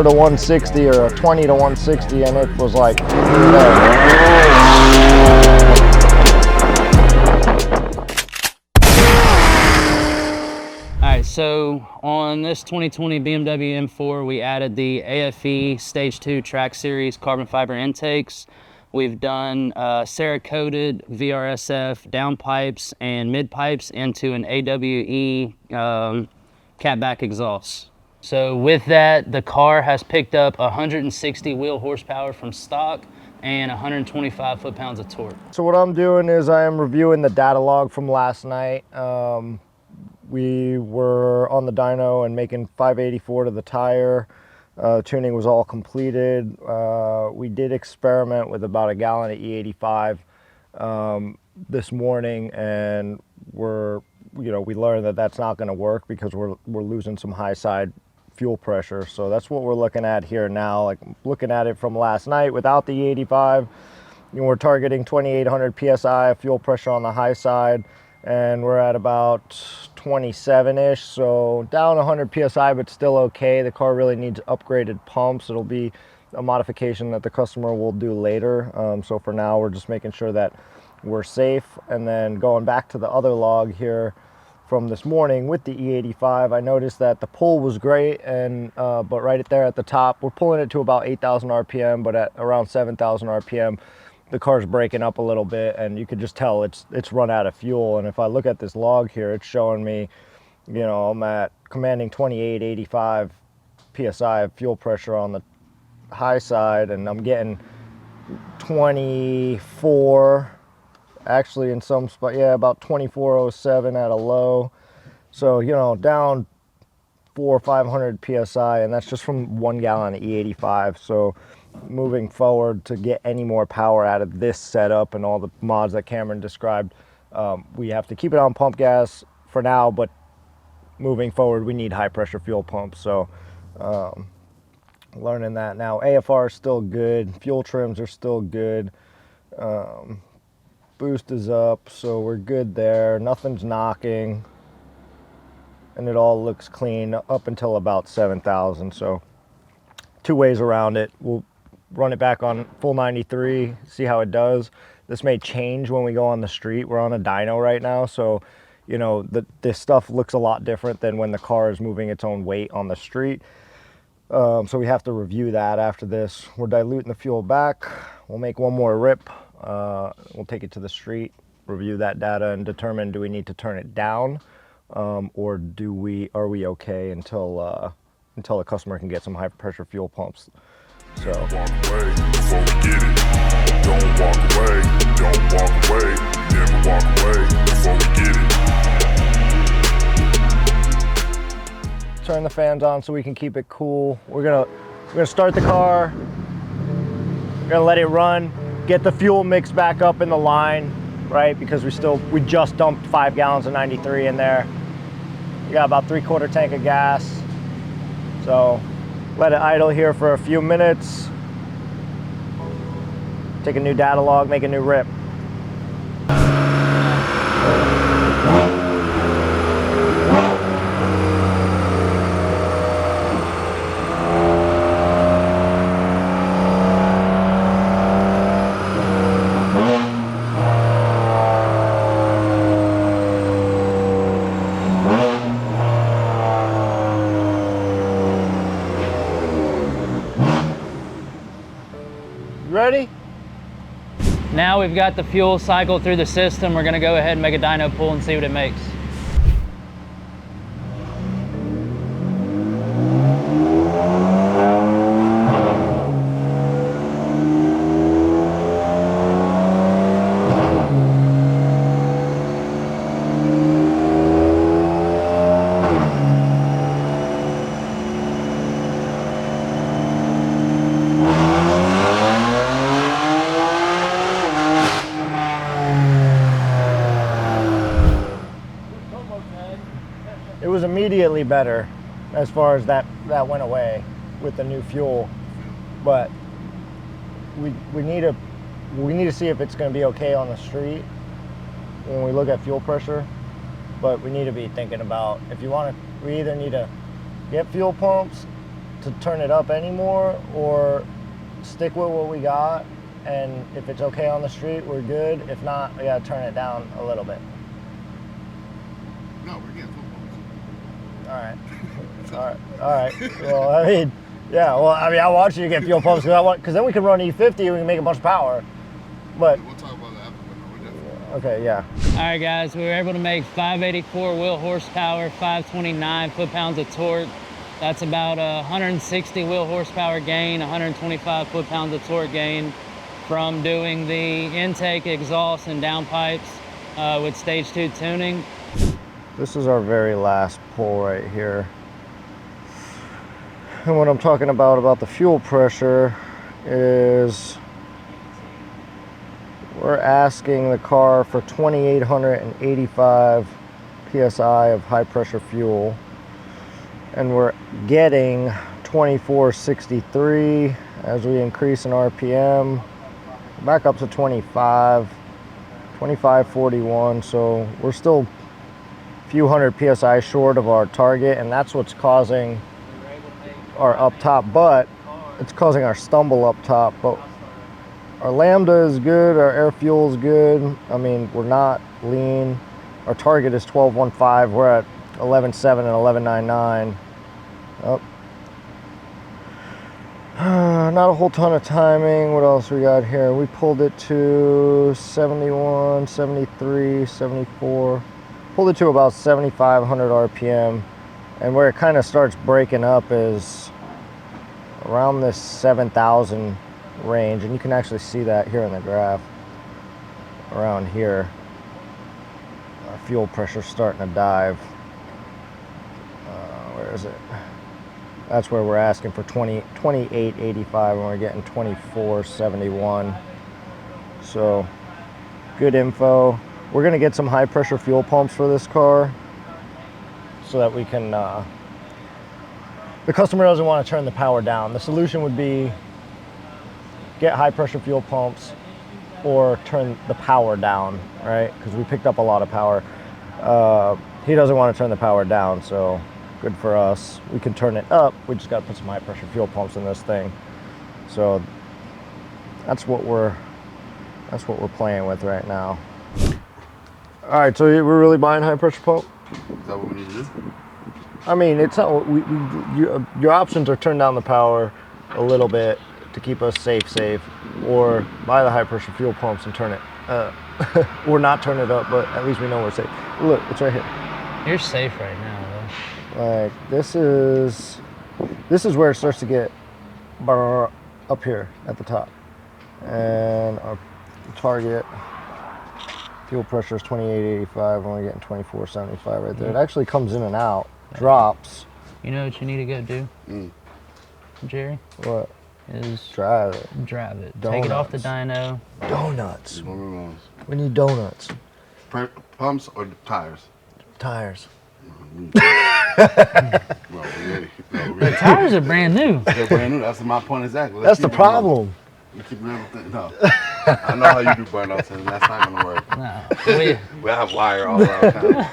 to 160 or a 20 to 160, and it was like, Alright, so on this 2020 BMW M4, we added the AFE Stage 2 Track Series carbon fiber intakes. We've done Cerakoted VRSF downpipes and mid pipes into an AWE catback exhaust. So with that, the car has picked up 160 wheel horsepower from stock and 125 foot-pounds of torque. So what I'm doing is I am reviewing the data log from last night. We were on the dyno and making 584 to the tire. Tuning was all completed. We did experiment with about a gallon of E85 this morning, and we learned that that's not going to work because we're losing some high side fuel pressure. So that's what we're looking at here now. Like looking at it from last night without the E85, we're targeting 2,800 psi of fuel pressure on the high side, and we're at about 27-ish, so down 100 psi, but still okay. The car really needs upgraded pumps. It'll be a modification that the customer will do later. So for now, we're just making sure that we're safe. And then going back to the other log here from this morning with the E85, I noticed that the pull was great, and but right there at the top, we're pulling it to about 8,000 RPM, but at around 7,000 RPM, the car's breaking up a little bit, and you could just tell it's run out of fuel. And if I look at this log here, it's showing me, I'm at commanding 2885 psi of fuel pressure on the high side, and I'm getting 24, actually in some spot, yeah, about 2407 at a low. So down 400 or 500 psi, and that's just from 1 gallon of E85. So moving forward, to get any more power out of this setup and all the mods that Cameron described, we have to keep it on pump gas for now, but moving forward we need high pressure fuel pumps. So learning that now. AFR is still good, fuel trims are still good, boost is up, so we're good there. Nothing's knocking, and it all looks clean up until about 7,000. So 2 ways around it. We'll run it back on full 93, see how it does. This may change when we go on the street. We're on a dyno right now, so this stuff looks a lot different than when the car is moving its own weight on the street. So we have to review that after this. We're diluting the fuel back. We'll make one more rip. We'll take it to the street, review that data, and determine, do we need to turn it down, or are we okay until the customer can get some high pressure fuel pumps. So don't walk away before we get it. Don't walk away, never walk away before we get it. Turn the fans on so we can keep it cool. We're gonna start the car. We're gonna let it run, get the fuel mix back up in the line, right? Because we just dumped 5 gallons of 93 in there. We got about 3/4 tank of gas. So let it idle here for a few minutes. Take a new data log, make a new rip. Ready? Now we've got the fuel cycled through the system. We're gonna go ahead and make a dyno pull and see what it makes. It was immediately better as far as that went away with the new fuel, but we need to see if it's going to be okay on the street when we look at fuel pressure. But we need to be thinking about, we either need to get fuel pumps to turn it up anymore, or stick with what we got, and if it's okay on the street, we're good. If not, we gotta turn it down a little bit. No, we're getting fuel pumps. All right. Well, I mean, yeah. Well, I mean, I want you to get fuel pumps because then we can run E50 and we can make a bunch of power. But We'll talk about that after, but we're definitely. okay, yeah. All right, guys, we were able to make 584 wheel horsepower, 529 foot-pounds of torque. That's about 160 wheel horsepower gain, 125 foot-pounds of torque gain from doing the intake, exhaust, and downpipes with stage 2 tuning. This is our very last pull right here. And what I'm talking about the fuel pressure is we're asking the car for 2,885 PSI of high pressure fuel, and we're getting 2463 as we increase in RPM, back up to 2541, so we're still a few hundred PSI short of our target, and that's what's causing our up top, but it's causing our stumble up top. But our lambda is good, our air fuel is good. I mean, we're not lean. Our target is 1215. We're at 11.7 and 11.99. Oh. Not a whole ton of timing. What else we got here? We pulled it to 71, 73, 74. Pulled it to about 7,500 RPM. And where it kind of starts breaking up is around this 7,000 range, and you can actually see that here in the graph. Around here, our fuel pressure's starting to dive. Where is it? That's where we're asking for 2885, and we're getting 2471. So good info. We're gonna get some high pressure fuel pumps for this car so that we can, the customer doesn't want to turn the power down. The solution would be get high pressure fuel pumps or turn the power down, right? Because we picked up a lot of power. He doesn't want to turn the power down, so good for us. We can turn it up. We just got to put some high pressure fuel pumps in this thing. So that's what we're playing with right now. All right, so we're really buying high pressure pump? Is that what we need to do? I mean, it's not. Your options are turn down the power a little bit to keep us safe, or buy the high pressure fuel pumps and turn it, or not turn it up. But at least we know we're safe. Look, it's right here. You're safe right now, though. Like this is where it starts to get up here at the top, and our target fuel pressure is 2885. We're only getting 2475 right there. It actually comes in and out. Drops. You know what you need to go do, Jerry? What? Is Drive it. drive it. Donuts. Take it off the dyno. Donuts. What we want? We need donuts. Pumps or tires? Tires. The tires are brand new. They're brand new. That's my point exactly. That's the problem. You keep everything. No. I know how you do burnouts, and that's not gonna work. No, We have wire all around town.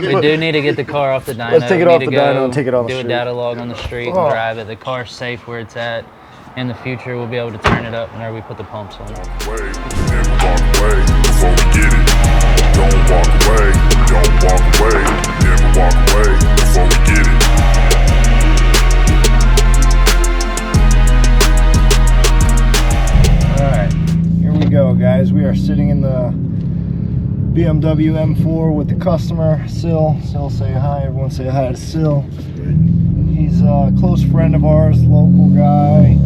we do need to get the car off the dyno. Let's take it We off need the to go dyno and take it on the do street. a data log on the street and drive it. The car's safe where it's at. In the future, we'll be able to turn it up whenever we put the pumps on it. Never walk away before we get it. Don't walk away, don't walk away. Never walk away before we get it. Alright, here we go, guys. We are sitting in the BMW M4 with the customer, Sil. Sil, say hi. Everyone say hi to Sil. He's a close friend of ours, local guy.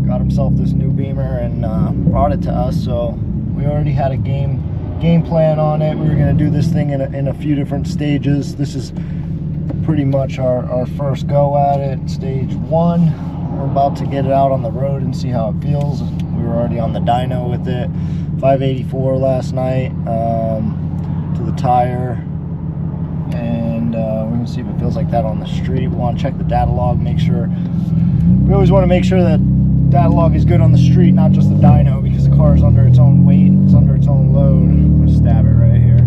Got himself this new Beamer and brought it to us, so we already had a game plan on it. We were going to do this thing in a few different stages. This is pretty much our first go at it, stage 1. We're about to get it out on the road and see how it feels. We were already on the dyno with it. 584 last night to the tire, and we're gonna see if it feels like that on the street. We want to check the data log, make sure. We always want to make sure that data log is good on the street, not just the dyno, because the car is under its own weight, it's under its own load. I'm gonna stab it right here.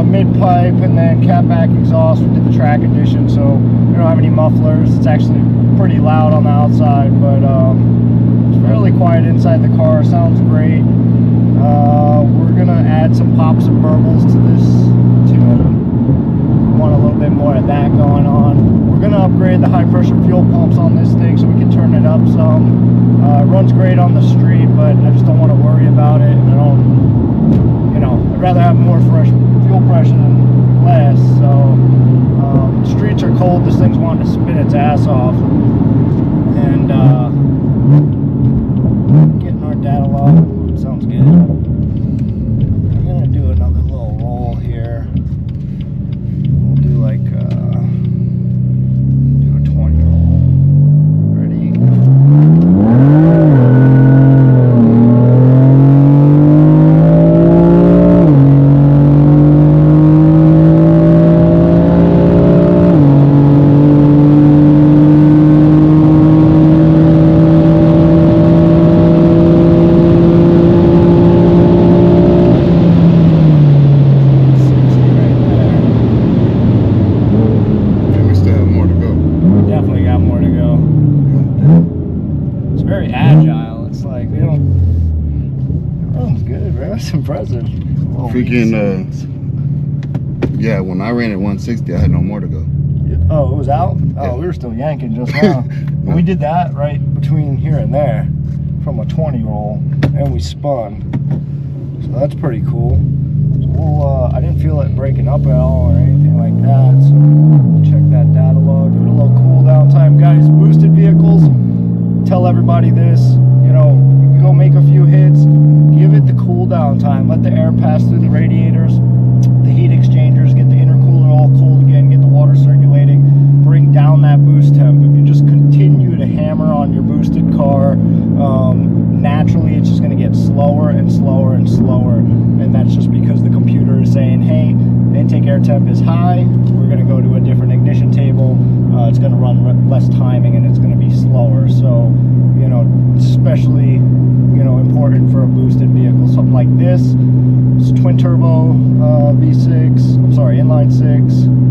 mid-pipe and then catback exhaust. We did the track edition, so we don't have any mufflers. It's actually pretty loud on the outside, but it's fairly quiet inside the car. Sounds great. We're gonna add some pops and burbles to this tune. Want a little bit more of that going on. We're gonna upgrade the high pressure fuel pumps on this thing so we can turn it up some. It runs great on the street, but I just don't want to worry about it. I don't, you know, I'd rather have more fresh fuel pressure than less. So the streets are cold. This thing's wanting to spin its ass off, and getting our data log. Ooh, it sounds good. I'm gonna do another little roll here. We'll do like do a 20 roll. Ready? Yeah, when I ran at 160, I had no more to go. Oh, it was out? Oh, yeah. We were still yanking just now. No. We did that right between here and there from a 20 roll, and we spun. So that's pretty cool. So we'll, I didn't feel it breaking up at all or anything like that. So we'll check that data log, give it a little cool down time. Guys, boosted vehicles, tell everybody this, you know, you can go make a few hits, give it the cool down time, let the air pass through the radiators, the heat exchangers, get the intercooler all cold again, get the water circulating, bring down that boost temp. If you just continue to hammer on your boosted car, naturally it's just going to get slower and slower and slower, and that's just because the computer is saying, hey, intake air temp is high, we're going to go to a different ignition table, it's going to run less timing and it's going to be slower. So, you know, especially, you know, important for a boosted vehicle, something like this. It's twin turbo V6, I'm sorry, inline 6,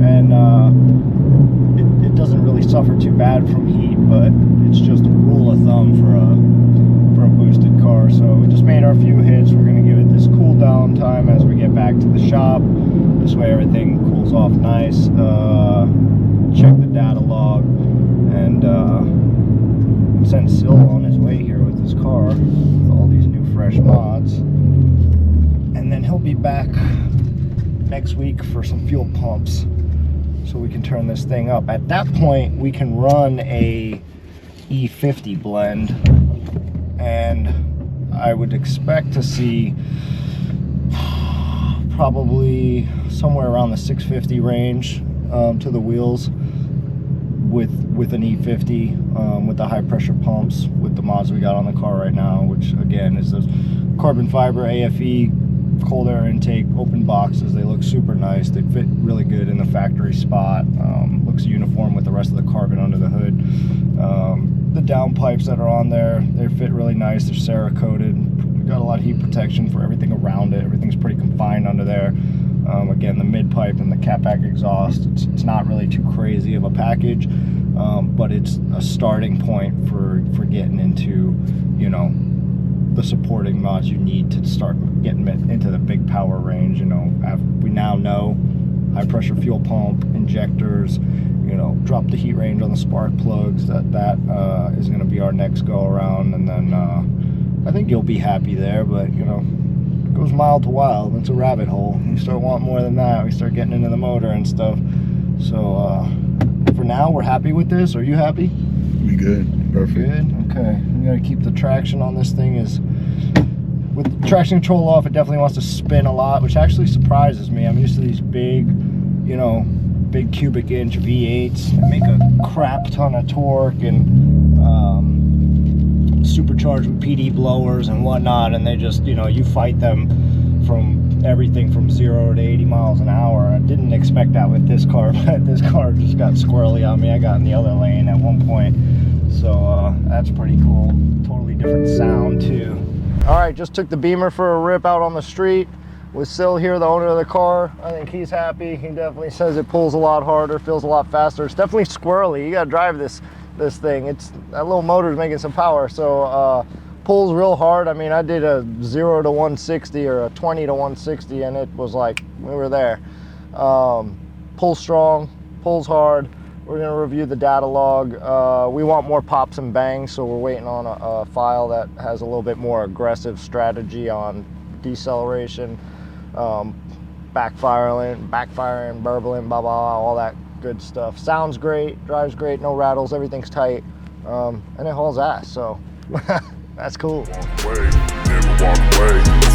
and it doesn't really suffer too bad from heat, but it's just a rule of thumb for a boosted car. So we just made our few hits. We're going to give it this cool down time as we get back to the shop. This way everything cools off nice. Check the data log, and send Sil on his way here with his car with all these new fresh mods, and then he'll be back next week for some fuel pumps so we can turn this thing up. At that point we can run a E50 blend, and I would expect to see probably somewhere around the 650 range to the wheels with an E50 with the high pressure pumps, with the mods we got on the car right now, which again is those carbon fiber AFE cold air intake open boxes. They look super nice. They fit really good in the factory spot. Looks uniform with the rest of the carbon under the hood. The downpipes that are on there, they fit really nice. They're Cerakoted. Got a lot of heat protection for everything around it. Everything's pretty confined under there. Again, the mid pipe and the catback exhaust, it's not really too crazy of a package, but it's a starting point for getting into, you know, the supporting mods you need to start getting into the big power range. You know, we now know high pressure fuel pump, injectors, you know, drop the heat range on the spark plugs. That is going to be our next go around, and then I think you'll be happy there. But you know, it goes mild to wild. It's a rabbit hole. You start wanting more than that, we start getting into the motor and stuff. So for now, we're happy with this. Are you happy? We good. Perfect. Good. Okay. We got to keep the traction on this thing. Is with the traction control off, it definitely wants to spin a lot, which actually surprises me. I'm used to these big, you know, big cubic inch V8s that make a crap ton of torque and supercharged with PD blowers and whatnot, and they just, you know, you fight them from everything from 0 to 80 miles an hour. I didn't expect that with this car, but this car just got squirrely on me. I got in the other lane at one point, so that's pretty cool. Totally different sound too. All right, just took the Beamer for a rip out on the street. with Sil here, the owner of the car. I think he's happy. He definitely says it pulls a lot harder, feels a lot faster. It's definitely squirrely. You gotta drive this thing. That little motor's making some power, so pulls real hard. I mean, I did a 0 to 160 or a 20 to 160, and it was like we were there. Pulls strong, pulls hard. We're gonna review the data log. We want more pops and bangs, so we're waiting on a file that has a little bit more aggressive strategy on deceleration, backfiring, burbling, blah, blah, all that good stuff. Sounds great, drives great, no rattles, everything's tight, and it hauls ass, so that's cool. Walk away, never walk away.